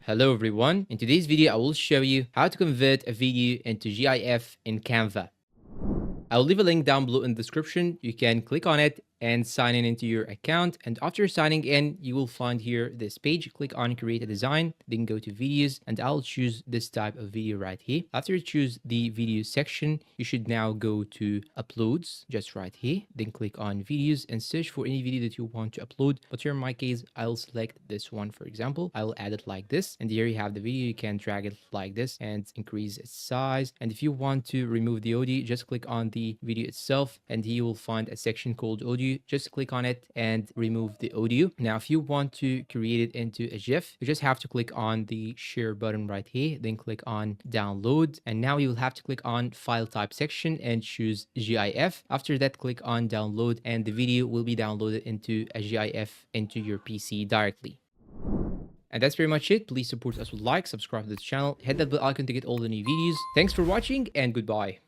Hello everyone. In today's video, I will show you how to convert a video into GIF in Canva. I'll leave a link down below in the description. You can click on it and sign in into your account. And after signing in, you will find here this page. Click on create a design, then go to videos, and I'll choose this type of video right here. After you choose the video section, you should now go to uploads, just right here. Then click on videos and search for any video that you want to upload. But here in my case, I'll select this one, for example. I'll add it like this. And here you have the video. You can drag it like this and increase its size. And if you want to remove the audio, just click on the video itself, and here you will find a section called audio. Just click on it and remove the audio. Now, if you want to create it into a GIF, you just have to click on the share button right here, then click on download. And now you will have to click on file type section and choose GIF. After that, click on download, and the video will be downloaded into a GIF into your PC directly. And that's pretty much it. Please support us with like, subscribe to this channel, hit that bell icon to get all the new videos. Thanks for watching, and goodbye.